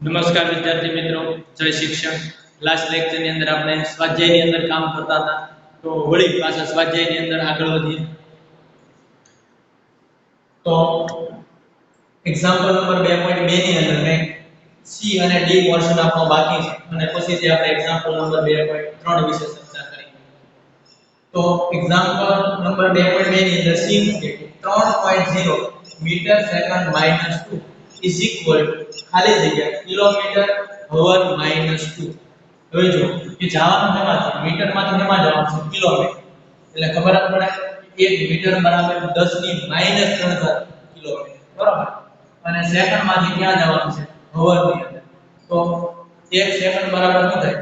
નમસ્કાર વિદ્યાર્થી મિત્રો, જય શિક્ષણ. લાસ્ટ લેક્ચર ની અંદર આપણે સ્વાધ્યાયની અંદર કામ કરતા હતા, તો વળી પાછા સ્વાધ્યાયની અંદર આગળ વધીએ. તો એક્ઝામ્પલ નંબર 2.2 ની અંદર મેં સી અને ડી પોર્શન આપણો બાકી છે અને પછીથી આપણે એક્ઝામ્પલ નંબર 2.3 વિશે ચર્ચા કરી. તો એક્ઝામ્પલ નંબર 2.2 ની અંદર સી છે 3.0 મીટર સેકન્ડ -2 ઇઝ ઇક્વલ ખાલી જગ્યા કિલોમીટર હવર -2. હવે જો કે જવાનું શેમાંથી મીટરમાંથી શેમાં જવાનું છે કિલોમીટર, એટલે ખબર જ પડે 1 મીટર બરાબર 10 ની -3 કિલોમીટર, બરાબર. અને સેકન્ડમાંથી ક્યાં જવાનું છે હવર ની અંદર, તો 1 સેકન્ડ બરાબર શું થાય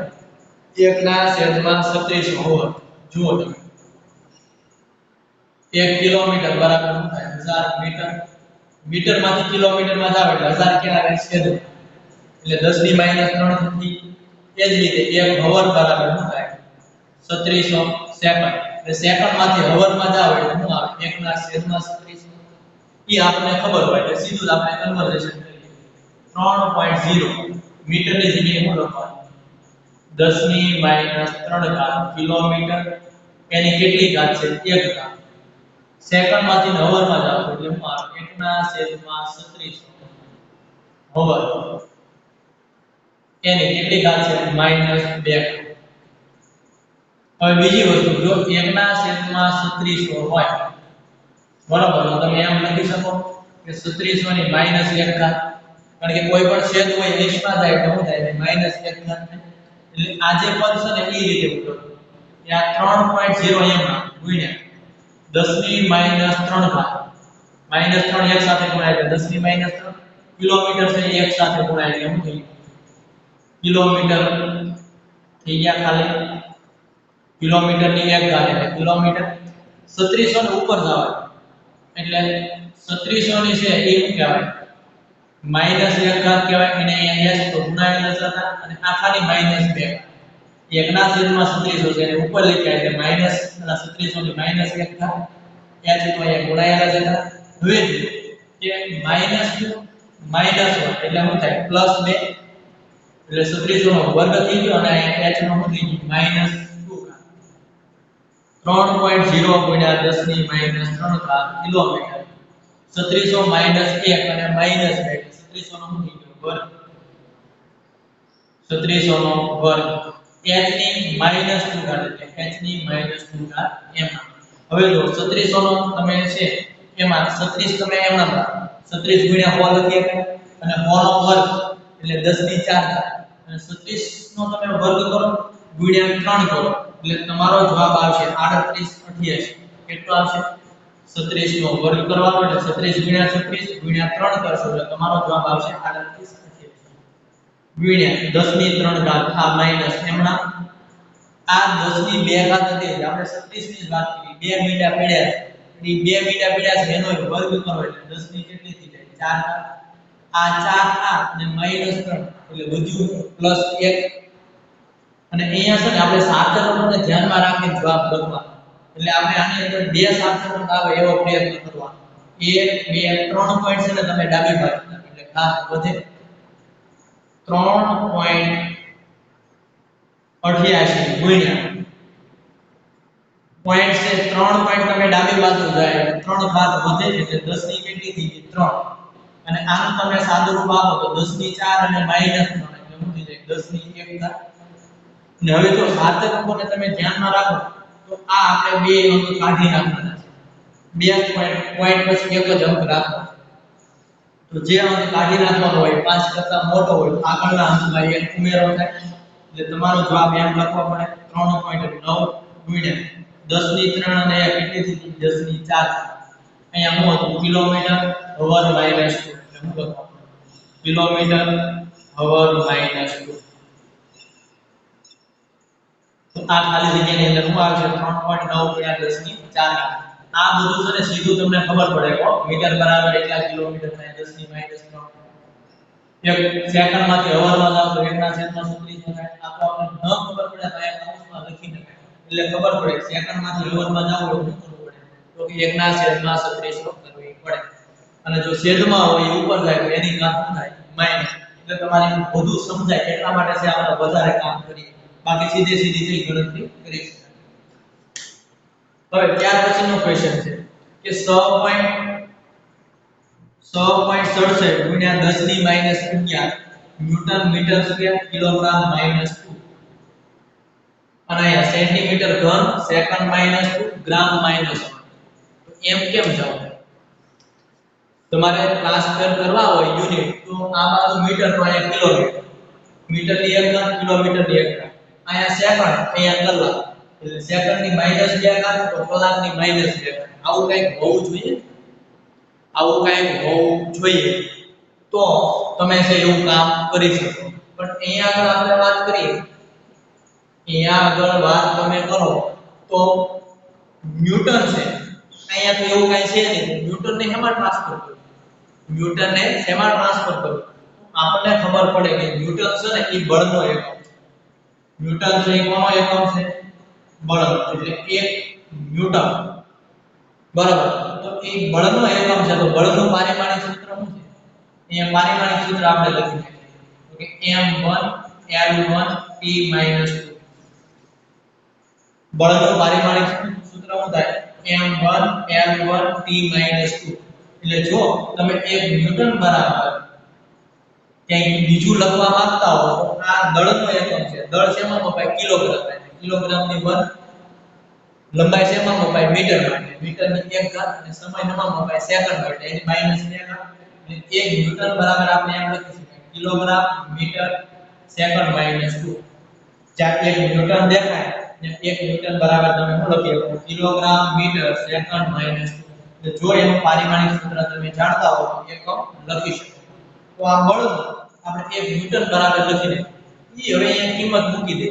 1/36 હવર. જુઓ તમે 1 કિલોમીટર બરાબર શું થાય 1000 મીટર. મીટરમાંથી કિલોમીટરમાં જાવ એટલે 1000 ક્યાં આવે છેદ, એટલે 10 ની -3 થતી. એ જ રીતે 1 હવર બરાબર શું થાય 3600 સેકન્ડ. એટલે સેકન્ડમાંથી હવરમાં જાવ એટલે શું આવે 1/36. એ આપણને ખબર હોય એટલે સીધું જ આપણે કન્વર્ઝેશન કરીએ. 3.0 મીટરની જગ્યાએ શું લખવાનું 10 ની -3 ઘાત કિલોમીટર, એની કેટલી ઘાત છે 1 ઘાત. સેકન્ડમાંથી હવરમાં જાવ એટલે શું આવે 1/36 હવર. એની કેટલી ઘાત છે -2. હવે બીજી વસ્તુ, જો 1/36 હોય બરાબર, તો તમે એમ લખી શકો કે 36 ની -1 ઘાત, કારણ કે કોઈ પણ છેદ હોય નિષ્ફળ જાય તો શું થાય -1 ઘાત. એટલે આ જે પદ છે ને એ રીતે ઉપયોગ કે આ 3.0 એમાં ગુણ્યા 10 ની -3 ઘાત, -3 એક સાથે ગુણાય એટલે 10 ની -3. કિલોમીટર છે એક સાથે ગુણાય એટલે શું થઈ કિલોમીટર થઈ ગયા ખાલી. કિલોમીટરની 1 ઘાત એટલે કિલોમીટર. 3600 ને ઉપર જવાય એટલે 3600 ની છે એ શું કહેવાય -1 ઘાત કહેવાય. એને અહીંયા s તો ગુણાયેલા હતા અને આ ખાલી -2. 1/3600 છે એને ઉપર લખ્યા એટલે -3600 ની -1 ઘાત. ત્યાં છે તો અહીંયા ગુણાયેલા હતા. હવે કે -1 એટલે શું થાય +2, એટલે 3600 નો વર્ગ થઈ ગયો અને h નો શું થઈ ગયું -2. 3.0 ગુણ્યા 10 ની -3 ઘાત કિલોમીટર. 3600 -1 અને -2 3600 નો શું થઈ ગયો વર્ગ. 3600 નો વર્ગ h ની -2 ઘાત એટલે h ની -2 ઘાત એમ. હવે જો 3600 નો તમે છે એમાં 36 તમે એમ ના 36 ગુણ્યા 100 લખીએ અને 100 નો વર્ગ એટલે 10 ની 4 ઘાત, અને 36 નો તમે વર્ગ કરો ગુણ્યા 3 કરો એટલે તમારો જવાબ આવશે 3888. કેટલો આવશે 36 નો વર્ગ કરવાનો એટલે 36 ગુણ્યા 36 ગુણ્યા 3 કરશો એટલે તમારો જવાબ આવશે 3888 ગુણ્યા 10 ની 3 ઘાત આ માઈનસ એમના આ 10 ની 2 ઘાત હતી આપણે 36 ની જ વાત કરી 2 મીંડા પડ્યા છે. એ 2 મીંડા પડ્યા છે એનો વર્ગ કરો એટલે 10 ની કેટલી થઈ જાય 4 ઘાત. આ 4 આ અને -3 એટલે વધ્યું +1. અને અહીંયા છે ને આપણે સાતત્યને ધ્યાનમાં રાખીને જવાબ લખવાનો, એટલે આપણે આની અંદર બે સાતત્ય આવે એવો પ્રયત્ન કરવાનો. 1 2 3 પોઈન્ટ છે ને તમે ડાબી બાજુ એટલે ઘાત વધે 3.88 ગુણ્યા પોઈન્ટ છે 3 પોઈન્ટ તમે ડાબી બાજુ જાય 3 ઘાત વધે એટલે 10 ની કેટલી થઈ ગઈ 3. અને આનું તમે સાદું રૂપ આપો તો 10 ની 4 અને -3 એટલે શું થઈ જાય 10 ની 1 ઘાત. અને હવે જો સાતક અંકોને તમે ધ્યાનમાં રાખો તો આ આપણે બે અંક કાઢી નાખવાના છે. બે પોઈન્ટ પછી એક જ અંક રાખવાનો. તો જે અંક કાઢી નાખવાનો હોય 5 કરતા મોટો હોય તો આગળના અંકમાં એક ઉમેરો થાય. એટલે તમારો જવાબ એમ લખવા પડે 3.9 ગુણ્યા 10 ની 3 અને 1 કેટલી થઈ 10 ની 4. અહીંયા શું હતું કિલોમીટર હવર -2 એટલે શું લખવાનું કિલોમીટર હવર -2. તો આ ખાલી જગ્યાની અંદર શું આવશે 3.9 ગુણ્યા 10 ની 4. આ બધું છે ને સીધું તમને ખબર પડે કે મીટર બરાબર એટલા કિલોમીટર થાય 10 ની -3. એક સેકન્ડમાંથી હવરમાં જાવ તો 1/36 થાય. આ તો આપણને ન ખબર પડે તો આ કૌંસમાં લખી નાખાય એટલે ખબર પડે સેકન્ડમાંથી હવરમાં જાવ તો શું કરવું પડે તો કે 1/36 કરવી પડે. અને જો છેદમાં હોય એ ઉપર જાય તો એની ઘાત શું થાય માઈનસ. એટલે તમારે વધુ સમજાય એટલા માટે છે આપણે વધારે કામ કરીએ, બાકી સીધી સીધી ગણતરી કરી શકાય. હવે ત્યાર પછીનો ક્વેશ્ચન છે કે 6.67 ગુણ્યા 10 ની minus 11 newton metre square kilogram minus 2 અને અહીંયા સેન્ટીમીટર ઘન સેકન્ડ માઈનસ 2 ગ્રામ માઈનસ 1. તો એમ કેમ જાવ? તમારે ટ્રાન્સફર કરવા હોય યુનિટ તો આ બાજુ મીટર તો અહીંયા કિલોમીટર, મીટર ની એક ઘન કિલોમીટર ની એક ઘન, અહીંયા સેકન્ડ અહીંયા કલાક, એટલે સેકન્ડ ની માઈનસ 2 ઘાત તો કલાક ની માઈનસ 2 ઘાત. આવું કંઈક હોવું જોઈએ, આવું કંઈક હોવું જોઈએ તો તમે છે એવું કામ કરી શકો. પણ અહીંયા આગળ આપણે વાત કરીએ, અહીંયા આગળ વાત તમે કરો તો ન્યૂટન છે, અહીંયા તો એવું કાંઈ છે નહીં. ન્યૂટન ને શેમાં ટ્રાન્સફર કરવું? ન્યૂટન ને શેમાં ટ્રાન્સફર કરવું? આપણને ખબર પડે કે ન્યૂટન છે ને એ બળનો એકમ છે. ન્યૂટન છે એ કોનો એકમ છે? બળ. એટલે 1 ન્યૂટન, બરાબર. તો એ બળનો એકમ છે તો બળનું પારિમાણિક સૂત્ર શું છે? અહીંયા પારિમાણિક સૂત્ર આપણે લખી શકીએ કે m1 l1 t - 2. બળનું પારિમાણિક સૂત્ર શું થાય? m1 l1 t - 2. એટલે જો તમે 1 ન્યૂટન બરાબર ક્યાંય બીજું લખવા માંગતા હો તો આ દળનો એકમ છે. દળ શેમાં મપાય? કિલોગ્રામ. કિલોગ્રામની ઘન લંબાઈ શેમાં મપાય? મીટરમાં. મીટરની એક ઘાત અને સમય નમાં મપાય સેકન્ડ એટલે એની માઈનસ 2 ઘાત. એટલે 1 ન્યૂટન બરાબર આપણે એમ લખી શકીએ કિલોગ્રામ મીટર સેકન્ડ માઈનસ 2. જ્યાં 1 ન્યૂટન દેખાય ને 1 ન્યૂટન બરાબર તમે શું લખી શકો? Kilogram metre second minus 2. એટલે જો એનું પારિમાણિક સૂત્ર તમે જાણતા હો તો એકમ લખી શકો. તો આ બળનું આપણે 1 ન્યૂટન બરાબર લખીને ઈ હવે અહીંયા કિંમત મૂકી દે,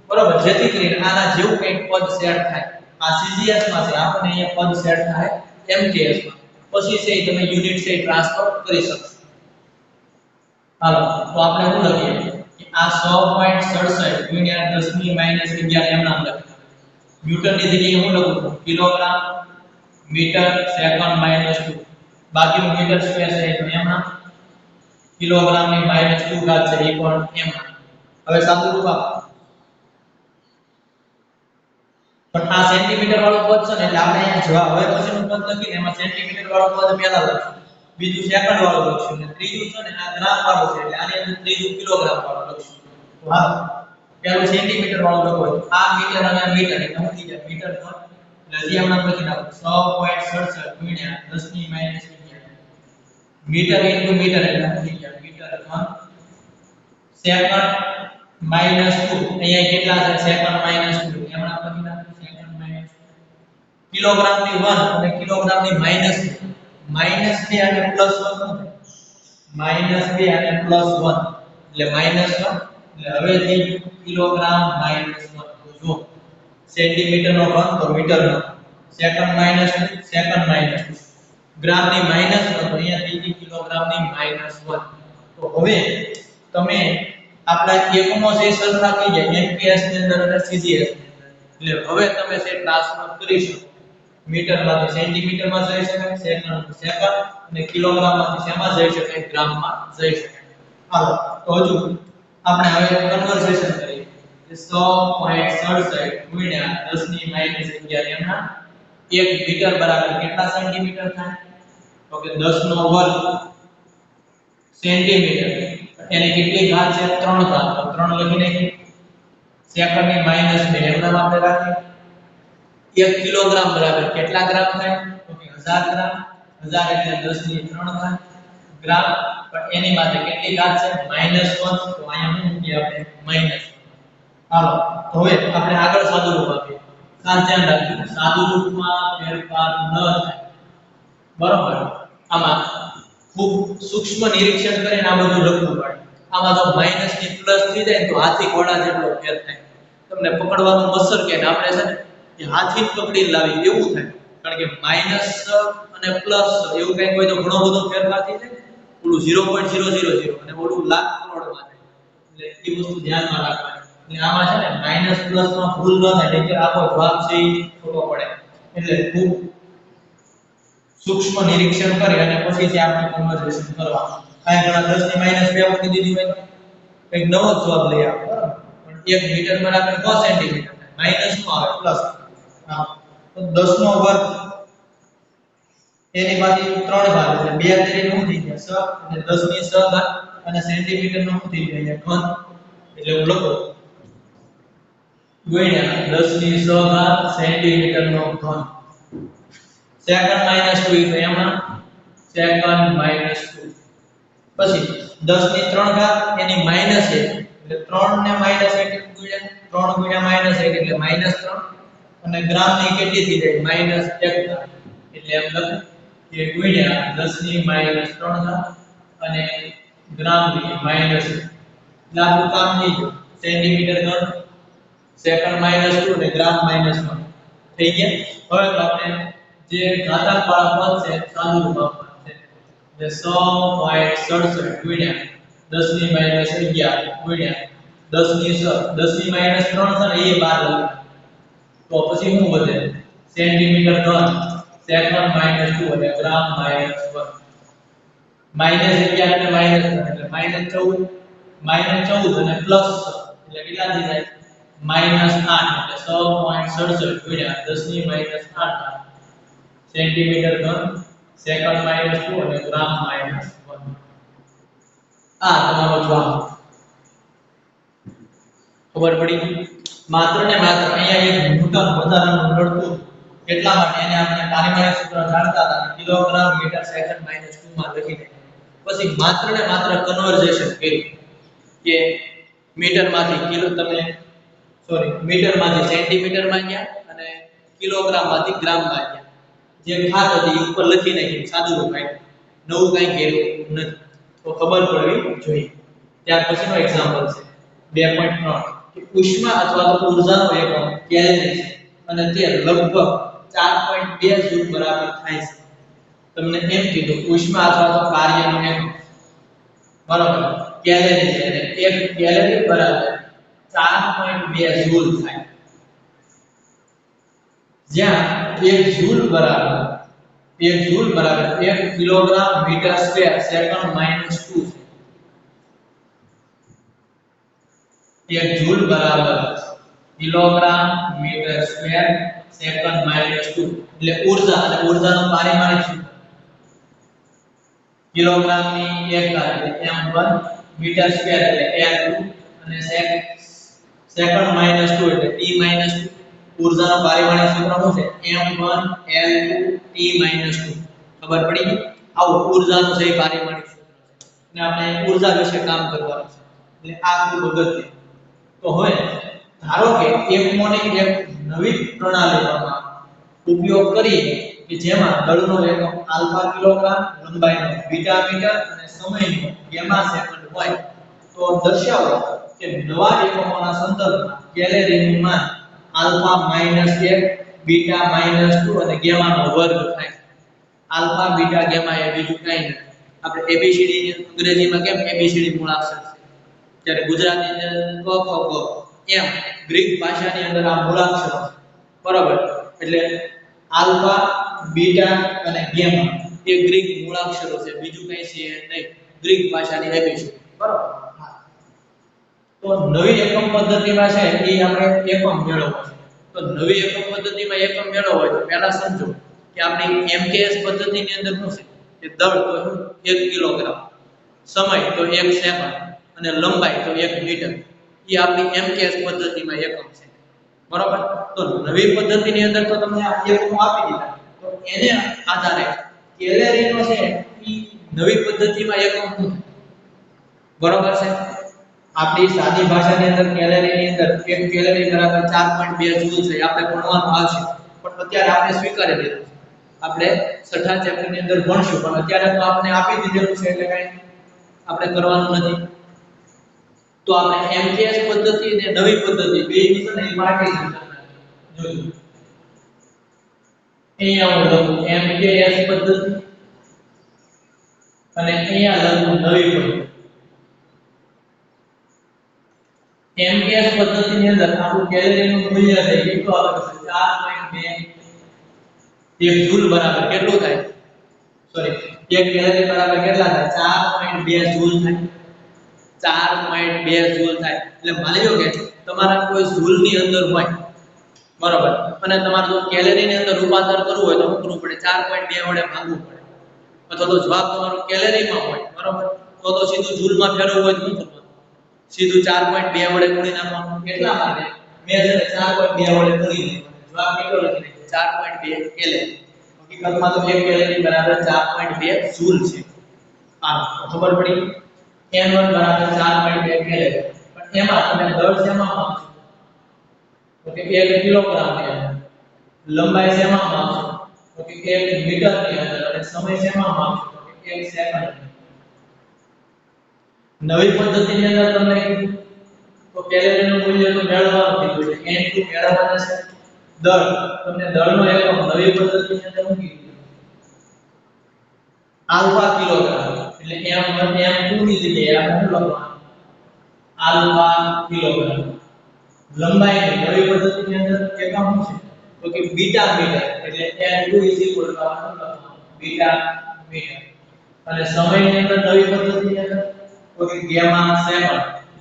બરાબર, જેથી કરીને આના જેવું કંઈક પદ સેટ થાય. આ સીજીએસ માં છે, આપણને અહીંયા પદ સેટ થાય એમકેએસ માં. પછી છે તમે યુનિટ છે ટ્રાન્સફર કરી શકશો. હાલો તો આપણે શું લખીએ કે આ 6.67 ગુણ્યા 10 ની માઈનસ 11 એમ નામ લખીએ. ન્યૂટન ની જગ્યાએ હું લખું છું કિલોગ્રામ મીટર સેકન્ડ માઈનસ 2. બાકીનું મીટર સ્ક્વેર છે તો એમ નામ, કિલોગ્રામ ની માઈનસ 2 ઘાત છે એ પણ એમ નામ. હવે સાદું રૂપ આપો. પણ આ સેન્ટીમીટર વાળું પદ છે ને એટલે આપણે અહીંયા જવાબ હવે પછીનું પદ લખીને એમાં સેન્ટીમીટર વાળું પદ પહેલા લખશું, બીજું સેકન્ડ વાળું લખશું અને ત્રીજું છે ને આ ગ્રામ વાળું છે એટલે આની અંદર ત્રીજું કિલોગ્રામ વાળું લખશું. તો હા પહેલું સેન્ટીમીટર વાળું લખો આ મીટર અને આ મીટર એટલે શું થઈ જાય મીટર ઘન. એટલે હજી આપણે લખી નાખો 6.67 ગુણ્યા 10 ની માઈનસ 11 મીટર ઇન્ટુ મીટર એટલે શું થઈ જાય મીટર ઘન સેકન્ડ માઈનસ 2. અહીંયા કેટલા છે? સેકન્ડ માઈનસ 2 એમ આપણે લખી નાખો સેકન્ડ માઈનસ 2. કિલોગ્રામ ની 1 અને કિલોગ્રામ ની માઈનસ 2. માઈનસ 2 અને પ્લસ 1 શું થાય? માઈનસ 2 અને પ્લસ 1 એટલે માઈનસ 1. એટલે હવે થઈ ગયું કિલોગ્રામ માઈનસ 1. તો જો સેન્ટીમીટર નો ઘન તો મીટર નો સેકન્ડ માઈનસ 2 સેકન્ડ માઈનસ 2 ગ્રામ ની માઈનસ 1 તો અહીંયા થઈ ગઈ કિલોગ્રામ ની માઈનસ 1. તો હવે તમે આપણા એકમો છે સરખા થઈ જાય એમકેએસ ની અંદર અને સીજીએસ ની અંદર. એટલે હવે તમે છે ટ્રાન્સફર કરી શકો. મીટર માંથી સેન્ટીમીટર માં જઈ શકાય, સેકન્ડ સેકન્ડ અને કિલોગ્રામ માંથી શેમાં જઈ શકાય? ગ્રામ માં જઈ શકાય. હાલો તો હજુ આપણે હવે કન્વર્ઝેશન કરીએ કે 6.67 ગુણ્યા 10 ની માઈનસ 11 એમના 1 મીટર બરાબર કેટલા સેન્ટીમીટર થાય? તો કે 10 નો વર્ગ સેન્ટીમીટર. એની કેટલી ઘાત છે? 3 ઘાત. તો 3 લખી નાખીએ. સેકન્ડ ની માઈનસ 2 એમ નામ આપણે રાખીએ. 1 કિલોગ્રામ બરાબર કેટલા ગ્રામ થાય? તો કે 1000 ગ્રામ. 1000 એટલે 10 ની 3 ઘાત ગ્રામ. પણ એની માટે કેટલી ઘાત છે? -1. તો અહીંયા શું મૂકીએ આપણે? -1. હાલો તો હવે આપણે આગળ સાદું રૂપ આપીએ. ખાસ ધ્યાન રાખજો સાદું રૂપમાં ફેરફાર ન થાય, બરોબર. આમાં ખૂબ સૂક્ષ્મ નિરીક્ષણ કરીને આ બધું લખવું પડે. આમાં જો માઈનસ ની પ્લસ થઈ જાય તો હાથી ઘોડા જેટલો ફેર થાય. તમને પકડવાનું મસર કે આપણે છે ને એ હાથી પકડી લાવી એવું થાય. કારણ કે માઈનસ અને પ્લસ એવું કંઈક હોય તો ઘણો બધો ફેરફાર થઈ જાય. ઓલું 0.000 અને ઓલું લાખ કરોડમાં થાય. એટલે એ વસ્તુ ધ્યાનમાં રાખવાની. એટલે આમાં છે ને માઈનસ પ્લસ માં ભૂલ ન થાય એટલે આખો જવાબ છે એ ખોટો પડે. એટલે ખૂબ સૂક્ષ્મ નિરીક્ષણ કરે અને પછીથી આપણે કન્વર્ઝેશન કરવા કાંઈ ઘણા 10 ની -2 મૂકી દીધી હોય એક નવો જવાબ લઈ આવો બરાબર પણ 1 મીટર બરાબર 100 સેન્ટીમીટર માઈનસ નો આવે પ્લસ હા તો 10 નો વર્ગ એની પાછી 3 ભાગ એટલે 2 તરીકે શું થઈ ગયા 6 એટલે 10 ની 6 ઘાત અને સેન્ટીમીટર નો શું થઈ ગયા ઘન એટલે હું લખો ગુણ્યા 10 ની 6 ઘાત સેન્ટીમીટર નો ઘન સેકન્ડ માઈનસ 2 એટલે એમાં સેકન્ડ માઈનસ 2 પછી 10 ની 3 ઘાત એની માઈનસ 1 એટલે 3 ને માઈનસ 1 ગુણ્યા 3 ગુણ્યા માઈનસ 1 એટલે માઈનસ 3 અને ગ્રામ ની કેટલી થઈ જાય માઈનસ 1 ઘાત એટલે એમ લખો કે ગુણ્યા 10 ની માઈનસ 3 ઘાત અને ગ્રામ ની માઈનસ લાગુ કામ નહીં સેન્ટીમીટર ઘન સેકન્ડ માઈનસ 2 અને ગ્રામ માઈનસ 1 થઈ ગયા હવે તો આપણે જે ઘાતાંક વાળા પદ છે સાદુ રૂપ આપવાનું છે એટલે 100.67 ગુણ્યા 10 ની માઈનસ 11 ગુણ્યા 10 ની 10 ની માઈનસ 3 છે ને એ 12 લખો તો પછી શું વધે સેન્ટીમીટર ઘન સેકન્ડ માઈનસ 2 અને ગ્રામ માઈનસ 1 માઈનસ 11 એટલે માઈનસ 3 એટલે માઈનસ 14 અને પ્લસ 6 એટલે કેટલા થઈ જાય માઈનસ 8 એટલે 100.67 ગુણ્યા 10 ની માઈનસ 8 સેન્ટીમીટર ઘન સેકન્ડ માઈનસ 2 અને ગ્રામ માઈનસ 1 આ તમારો જવાબ ખબર પડી માત્ર ને માત્ર અહીંયા એક ન્યૂટન વધારાનું લડતું એટલા માટે એને આપણે પારિમાણિક સૂત્ર જાણતા હતા કિલોગ્રામ મીટર સેકન્ડ માઈનસ 2 માં લખીને પછી માત્ર ને માત્ર કન્વર્ઝેશન કર્યું કે મીટર માંથી કિલો તમે મીટર માંથી સેન્ટીમીટર માં ગયા અને કિલોગ્રામ માંથી ગ્રામ માં ગયા જે ખાત હતી એ ઉપર લખી નાખી સાદું રૂપ આપ્યું નવું કંઈ કર્યું નથી તો ખબર પડવી જોઈએ ત્યાર પછીનો એક્ઝામ્પલ છે 2.3 કે ઉષ્મા અથવા તો ઊર્જાનો એકમ કેલરી છે અને તે લગભગ 4.2 જૂલ બરાબર થાય છે તમને એમ કીધું ઉષ્મા અથવા તો કાર્યનો એકમ બરાબર કેલરી છે અને 1 કેલરી બરાબર 4.2 જૂલ થાય જ્યાં 1 જૂલ બરાબર 1 kilogram metre square second minus 2 છે 1 જૂલ બરાબર kilogram metre square second minus 2 એટલે ઊર્જા અને ઊર્જાનો પારિમાણિક સૂત્ર કિલોગ્રામ ની 1 ઘાત એટલે m1 મીટર સ્ક્વેર એટલે l2 અને સેકન્ડ માઈનસ 2 એટલે t માઈનસ 2 ઊર્જાનો પારિમાણિક સૂત્ર શું છે m1 l2 t માઈનસ 2 ખબર પડી ગઈ આવું ઊર્જાનું સહી પારિમાણિક સૂત્ર છે અને આપણે ઊર્જા વિશે કામ કરવાનું છે એટલે આ ખૂબ અગત્ય તો હવે ધારો કે એકમોની એક નવી પ્રણાલીમાં ઉપયોગ કરી કે જેમાં દળનો એકમ આલ્ફા કિલોગ્રામ લંબાઈનો બીટા મીટર અને સમયનો ગેમા સેકન્ડ હોય તો દર્શાવો કે નવા એકમોના સંદર્ભમાં કેલરીનું માન આલ્ફા -1 બીટા -2 અને ગેમાનો વર્ગ થાય આલ્ફા બીટા ગેમા એ બીજું કંઈ નથી આપણે એબીસીડી ની અંગ્રેજીમાં કેમ એબીસીડી મૂળાક્ષર છે ત્યારે ગુજરાતીની અંદર ક ખ ગ એમ ગ્રીક ભાષાની અંદર આ મૂળાક્ષરો બરાબર એટલે આલ્ફા બીટા અને ગામા એ ગ્રીક મૂળાક્ષરો છે બીજું કંઈ છે નહીં ગ્રીક ભાષાની એબીસીડી બરાબર તો નવી એકમ પદ્ધતિમાં છે એ આપણે એકમ મેળવવો છે તો નવી એકમ પદ્ધતિમાં એકમ મેળવવો હોય તો પહેલા સમજો કે આપણી એમકેએસ પદ્ધતિની અંદર શું છે કે દળ તો 1 કિલોગ્રામ સમય તો 1 સેકન્ડ અને લંબાઈ તો 1 મીટર એ આપણી એમકેએસ પદ્ધતિમાં એકમ છે બરાબર તો નવી પદ્ધતિની અંદર તો તમને આ એકમ આપી દીધા તો એને આધારે કેલરીનો છે એ નવી પદ્ધતિમાં એકમ શું બરાબર છે આપણી સાદી ભાષાની અંદર કેલરીની અંદર 1 કેલરી બરાબર 4.2 જૂલ છે આપણે ભણવાનું આવશે પણ અત્યારે આપણે સ્વીકારી લીધું આપણે છઠ્ઠા ચેપ્ટરની અંદર ભણશું પણ અત્યારે તો આપણે આપી દીધેલું છે એટલે કઈ આપણે કરવાનું નથી તો આપણે એમકેએસ પદ્ધતિ અને નવી પદ્ધતિ બેની છે ને એ પાર્ટીશન જોયું અહીંયા હું લખું એમકેએસ પદ્ધતિ અને અહીંયા લખું નવી પદ્ધતિ એમકેએસ પદ્ધતિની અંદર આપણું કેલરીનું મૂલ્ય છે કેટલું આવે છે 4.2 1 જૂલ બરાબર કેટલું થાય સોરી 1 કેલરી બરાબર કેટલા થાય 4.2 જૂલ થાય 4.2 જૂલ થાય એટલે માની લો કે તમારા કોઈ જૂલની અંદર હોય બરાબર અને તમારે જો કેલરીની અંદર રૂપાંતર કરવું હોય તો શું કરવું પડે 4.2 વડે ભાગવું પડે અથવા તો જવાબ તમારો કેલરીમાં હોય બરાબર તો સીધું જૂલમાં ફેરવવું હોય તો શું કરવું સીધું 4.2 વડે ગુણી નાખવાનું કેટલા માટે મેં છે 4.2 વડે ગુણી નાખ્યું જવાબ કેટલો લખી નાખ્યો 4.2 કેલરી હકીકતમાં તો 1 કેલરી બરાબર 4.2 જૂલ છે આ ખબર પડી n1 બરાબર 4.2 કેલરી પણ એમાં તમે દળ શેમાં માપશો તો કે 1 કિલોગ્રામ ની અંદર લંબાઈ શેમાં માપશો તો કે 1 મીટર ની અંદર અને સમય શેમાં માપશો તો કે 1 સેકન્ડ નવી પદ્ધતિની અંદર તમને તો કેલરીનું મૂલ્ય તો મેળવવાનું કીધું છે n2 મેળવવાના છે દળ તમને દળનો એકમ નવી પદ્ધતિની અંદર શું કીધું આલ્ફા કિલોગ્રામ એટલે m2 ની જગ્યાએ આપણે શું લખવાનું આલ્ફા કિલોગ્રામ લંબાઈની નવી પદ્ધતિની અંદર એકમ શું છે તો કે બીટા મીટર એટલે n2 બીટા મીટર અને સમયની અંદર નવી પદ્ધતિની અંદર તો કે ગામા સેકન્ડ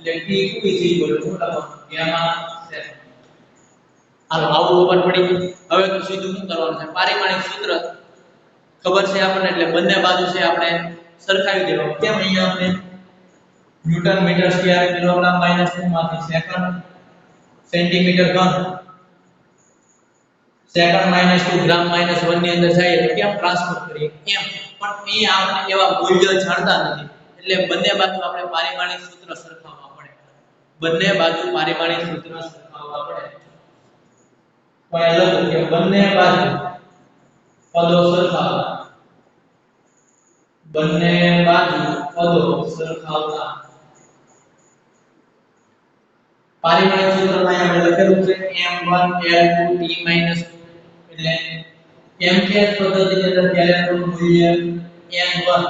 એટલે t2 શું લખવાનું ગામા સેકન્ડ હાલો આવું ખબર પડી હવે તો સીધું શું કરવાનું છે પારિમાણિક સૂત્ર ખબર છે આપણને એટલે બંને બાજુ છે આપણે સરખાવી દેવાનું કેમ અહીંયા આપણે newton metre square kilogram minus 2 માંથી સેકન્ડ સેન્ટીમીટર ઘન સેકન્ડ માઈનસ 2 ગ્રામ માઈનસ 1 ની અંદર જાય એટલે કેમ ટ્રાન્સફર કરીએ એમ પણ એ આપણે એવા મૂલ્ય જાણતા નથી એટલે બંને બાજુ આપણે પારિમાણિક સૂત્ર સરખાવવા પડે બંને બાજુ પારિમાણિક સૂત્ર સરખાવવા પડે કોઈ લખો કે બંને બાજુ પદો સરખાવવા બંને બાજુ પદો સરખાવતા પારિમાણિક સૂત્રમાં આપણે લખેલું છે m1 l2 t - 2 એટલે mth પદ્ધતિની અંદર કેલરીનું મૂલ્ય m1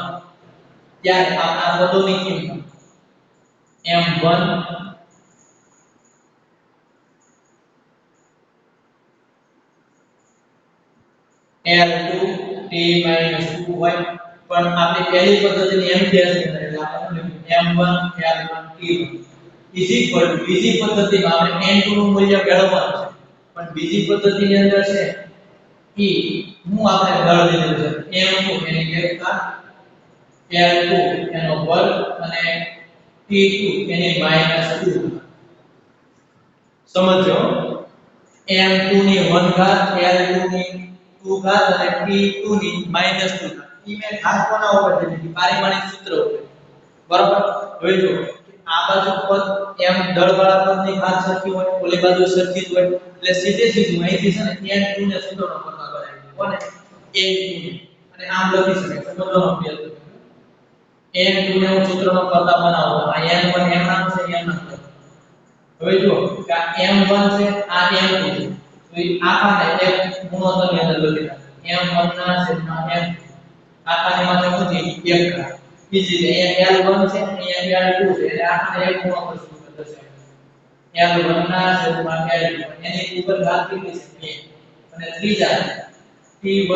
ત્યારે આ પદોની કિંમત m1 l2 t - 2 હોય પણ આપણી પહેલી પદ્ધતિની mth ની અંદર એટલે આપણે m1 l1 t1 બીજી પદ્ધતિમાં આપણે n2 નું મૂલ્ય મેળવવાનું છે પણ બીજી પદ્ધતિની અંદર છે હું આપણે દળ લીધું છે m2 એની એકતા l2 એનો વર્ગ અને t2 એની -2 સમજો m2 ની 1 ઘાત l2 ની 2 ઘાત અને t2 ની -2 ઘાત ઈ મેં ઘાત કોના ઉપર દીધી પારિમાણિક સૂત્ર ઉપર બરાબર હવે જો આ બાજુ પદ m દળવાળા પદની ઘાત સરખી હોય ઓલી બાજુ સરખી જ હોય એટલે સીધું અહીંથી છે ને n2 ને સૂત્રનો કરતા બનાવી કોને n2 અને આમ લખી શકાય સમજવાનો પ્રયત્ન n2 ને હું સૂત્રનો કરતા બનાવું આ n1 m નામ છે n નામ હવે જો કે આ m1 છે આ m2 છે તો એ આખાને એક ગુણોત્તરની અંદર લખી નાખો m1 ના છેદમાં m આખાની માથે મૂકી 1 ઘાત બીજી છે l1 છે અહીંયા l2 છે એટલે આખાને એક ગુણોત્તર સૂત્ર થશે l1 ના છેદમાં l2 એની ઉપર ઘાત કેટલી છે 1 અને ત્રીજા t1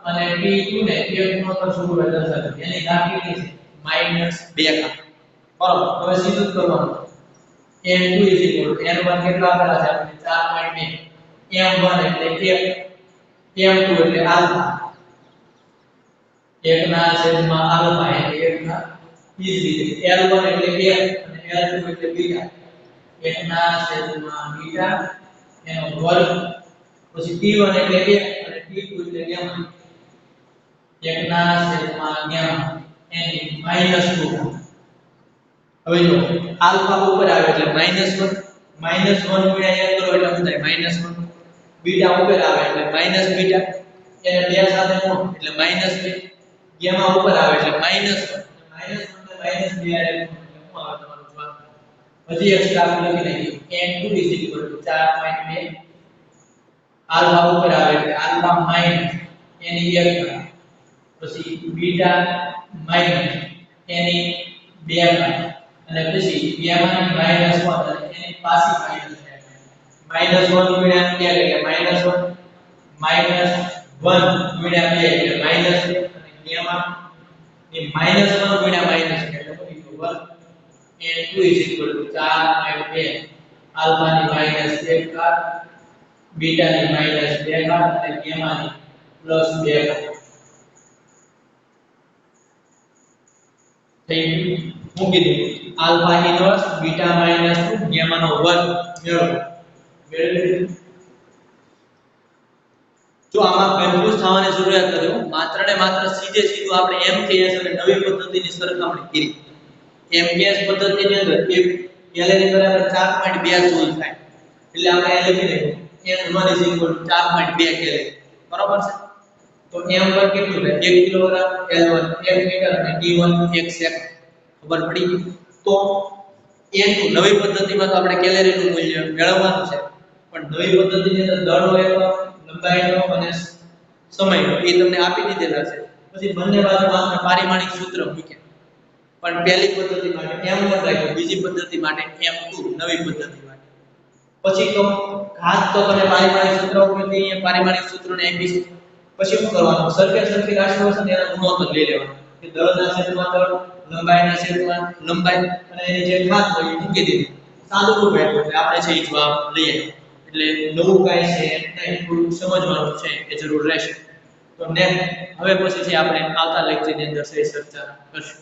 અને t2 ને એક ગુણોત્તર સૂત્ર દર્શાવે એની ઘાત કેટલી છે -2 ઘાત બરાબર હવે સીધું કરવાનું n2 n1 કેટલા આપેલા છે આપણે 4.2 m1 એટલે 1 m2 એટલે આલ્ફા 1 ના છેદમાં આલ્ફા એટલે 1 ના બીજી રીતે l1 એટલે 1 અને l2 એટલે બીટા 1 ના છેદમાં બીટા એનો વર્ગ પછી t1 એટલે 1 અને t2 એટલે ગામા 1 ના છેદમાં ગામા એની -2 હવે જો આલ્ફા ઉપર આવે એટલે -1 -1 ગુણ્યા 1 કરો એટલે શું થાય -1 બીટા ઉપર આવે એટલે બીટા એને બે સાથે ગુણો એટલે -2 ગામા ઉપર આવે એટલે -1 -1 ને -2 આરે એટલે શું આવે તમારો જવાબ હજી એક્સ્ટ્રા આપણે લખી નાખીએ n2 4.2 આલ્ફા ઉપર આવે એટલે આલ્ફા માઈનસ એની 1 ઘાત પછી બીટા માઈનસ એની 2 ઘાત અને પછી ગામાની -1 અને એની પાછી -1 ગુણ્યા 2 એટલે -1 -1 ગુણ્યા 2 એટલે -2 અને ગામા ની -1 ગુણ્યા માઈનસ એટલે મૂકી દો 1 and 2 is equal to 4 and 2 alpha ની -1 ઘાત બીટા ની -2 ઘાત અને ગામા ની +2 ઘાત થઈ મૂકી દો આલ્ફા ઇનવર્સ બીટા -2 ગામા નો વર્ગ મેળવો જો આમાં કન્ફ્યુઝ થવાની જરૂરિયાત નથી માત્ર ને માત્ર સીધે સીધું આપણે MKS અને નવી પદ્ધતિની સરખામણી કરી MKS પદ્ધતિની અંદર એક ગેલેરી બરાબર 4.2 જૂલ થાય એટલે આપણે આ લખી દઈએ n1 4.2 કેલરી બરાબર છે તો m1 કેટલું થાય 1 કિલોગ્રામ l1 1 મીટર અને t1 1 સેકન્ડ ખબર પડી તો n નવી પદ્ધતિમાં તો આપણે કેલરીનું મૂલ્ય મેળવવાનું છે પણ નવી પદ્ધતિની અંદર દળનો એકમ લંબાઈનો અને સમયનો એ તમને આપી દીધેલા છે પછી બંને બાજુમાં આપણે પારિમાણિક સૂત્ર મૂક્યા પણ પહેલી પદ્ધતિ માટે m1 રાખ્યું બીજી પદ્ધતિ માટે m2 નવી પદ્ધતિ માટે પછી તો ઘાત તો તમે પારિમાણિક સૂત્ર ઉપરથી અહીંયા પારિમાણિક સૂત્રને આપી છે પછી શું કરવાનું સરખી રાશિઓ છે એનો ગુણોત્તર લઈ લેવાનો કે દળના છેદમાં દળ લંબાઈના છેદમાં લંબાઈ અને એની જે ઘાત હોય એ મૂકી દીધી સાદું રૂપ આપ્યું એટલે આપણે છે એ જવાબ લઈએ એટલે નવું કાંઈ છે નહીં થોડું સમજવાનું છે એ જરૂર રહેશે તો નેક્સ્ટ હવે પછી આપણે આવતા લેક્ચરની અંદર ચર્ચા કરશું